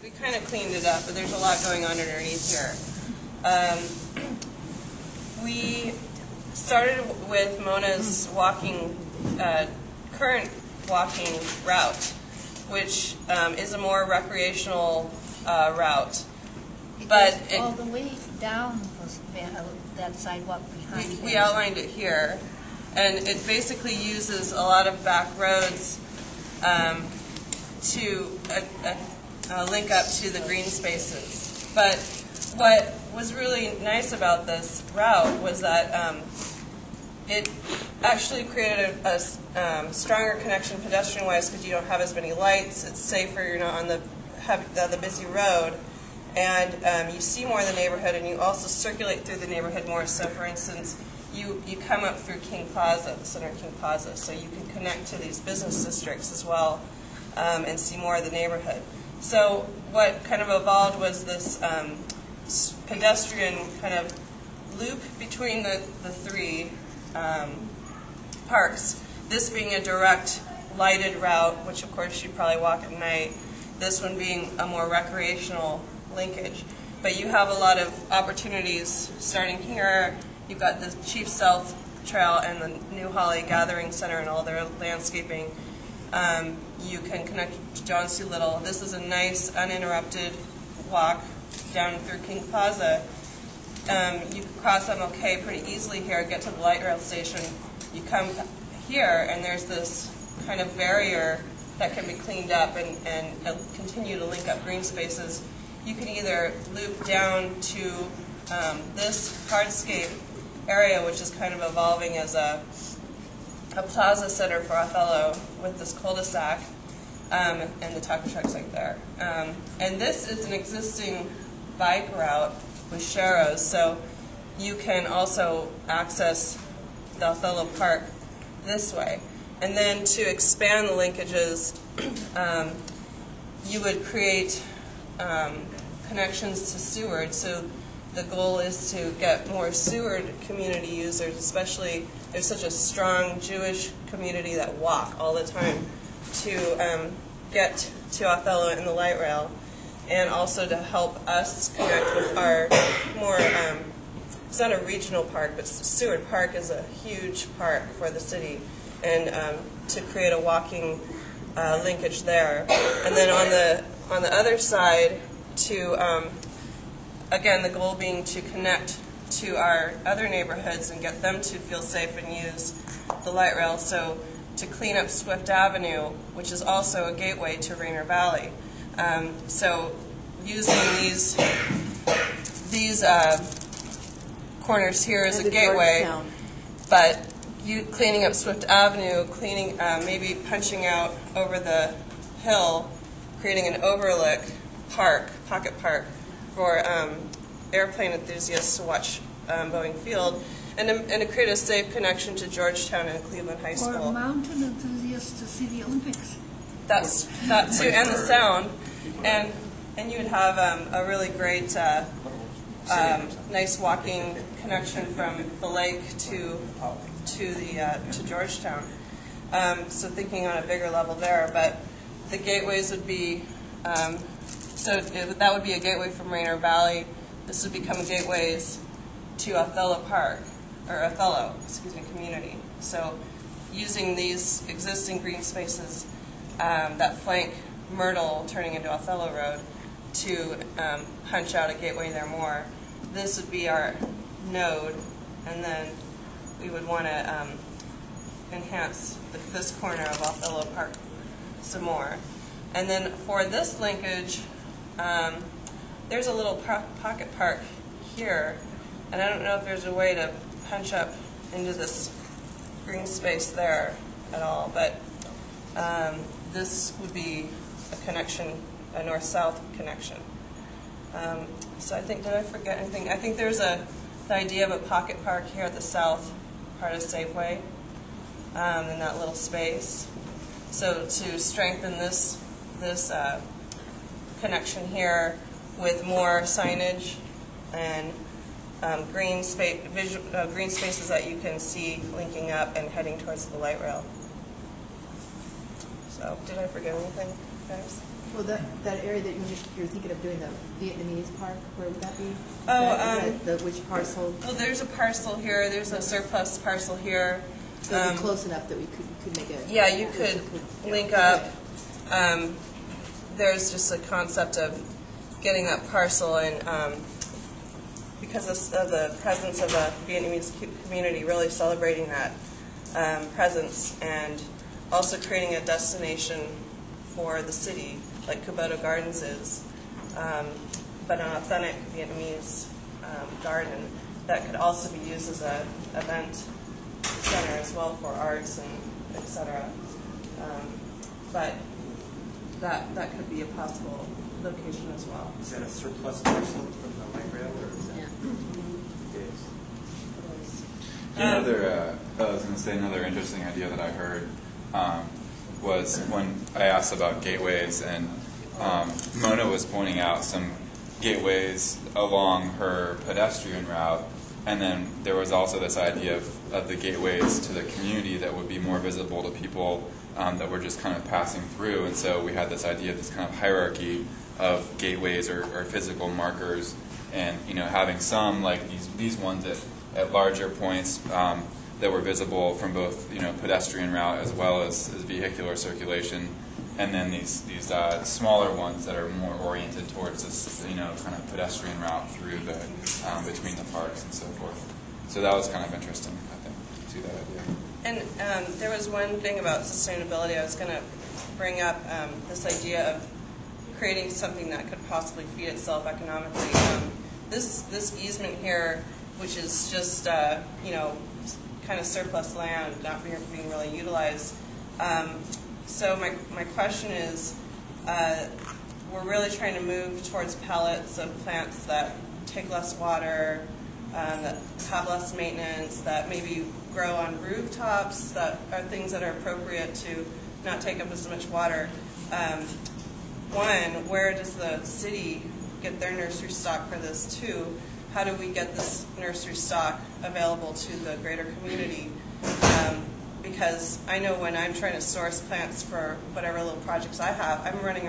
We kind of cleaned it up, but there's a lot going on underneath here. We started with Mona's current walking route, which is a more recreational route. But all the way down was that sidewalk behind. We outlined it here, and it basically uses a lot of back roads to link up to the green spaces. But what was really nice about this route was that it actually created a stronger connection pedestrian-wise because you don't have as many lights. It's safer. You're not on the busy road. And you see more of the neighborhood, and you also circulate through the neighborhood more. So, for instance, you come up through King Plaza, the center of King Plaza, so you can connect to these business districts as well and see more of the neighborhood. So what kind of evolved was this pedestrian kind of loop between the three parks, this being a direct lighted route, which of course you'd probably walk at night, this one being a more recreational linkage. But you have a lot of opportunities starting here. You've got the Chief South Trail and the New Holly Gathering Center and all their landscaping. You can connect to John C. Little. This is a nice uninterrupted walk down through King Plaza. You can cross MLK pretty easily here, get to the light rail station. You come here and there's this kind of barrier that can be cleaned up and continue to link up green spaces. You can either loop down to this hardscape area, which is kind of evolving as a plaza center for Othello with this cul-de-sac and the taco trucks right there. And this is an existing bike route with Sharrows, so you can also access the Othello Park this way. And then to expand the linkages, you would create connections to Seward. So the goal is to get more Seward community users, especially there's such a strong Jewish community that walk all the time to get to Othello and the light rail, and also to help us connect with our more, it's not a regional park, but Seward Park is a huge park for the city, and to create a walking linkage there. And then on the other side, to again, the goal being to connect to our other neighborhoods and get them to feel safe and use the light rail. So to clean up Swift Avenue, which is also a gateway to Rainier Valley. So using these corners here as a gateway, but you cleaning up Swift Avenue, cleaning maybe punching out over the hill, creating an overlook park, pocket park for airplane enthusiasts to watch Boeing Field, and to create a safe connection to Georgetown and Cleveland High School. Or mountain enthusiasts to see the Olympics. That too, and the sound, and you would have a really great, nice walking connection from the lake to Georgetown. So thinking on a bigger level there, but the gateways would be. So that would be a gateway from Rainier Valley. This would become gateways to Othello Park, or Othello, community. So using these existing green spaces that flank Myrtle turning into Othello Road to punch out a gateway there more. This would be our node, and then we would want to enhance this corner of Othello Park some more. And then for this linkage, there's a little pocket park here, and I don't know if there's a way to punch up into this green space there at all, but this would be a connection, a north-south connection. So I think, did I forget anything? I think there's the idea of a pocket park here at the south part of Safeway in that little space. So to strengthen this connection here with more signage and green spaces that you can see linking up and heading towards the light rail. So, did I forget anything? There's. Well, that area that you're thinking of doing the Vietnamese park, where would that be? Which parcel? Well, there's a parcel here. There's a surplus parcel here. So it'd be close enough that we could make it. Yeah, you could link up. There's just a concept of getting that parcel, and because of the presence of a Vietnamese community, really celebrating that presence, and also creating a destination for the city, like Kubota Gardens is, but an authentic Vietnamese garden that could also be used as an event center as well for arts and etc. But that could be a possible location as well. Is that a surplus parcel from the light rail, or is that? Yeah. It is. I was going to say another interesting idea that I heard was when I asked about gateways, and Mona was pointing out some gateways along her pedestrian route, and then there was also this idea of the gateways to the community that would be more visible to people that were just kind of passing through. And so we had this idea of this kind of hierarchy of gateways or physical markers, and having some like these ones at larger points that were visible from both pedestrian route as well as vehicular circulation, and then these smaller ones that are more oriented towards this kind of pedestrian route through the between the parks and so forth. So that was kind of interesting, I think, to see that idea. And there was one thing about sustainability I was going to bring up, this idea of creating something that could possibly feed itself economically. This easement here, which is just kind of surplus land, not being really utilized. So my question is, we're really trying to move towards pellets of plants that take less water, that have less maintenance, that maybe grow on rooftops, that are things that are appropriate to not take up as much water. One, where does the city get their nursery stock for this? Two, how do we get this nursery stock available to the greater community? Because I know when I'm trying to source plants for whatever little projects I have, I'm running around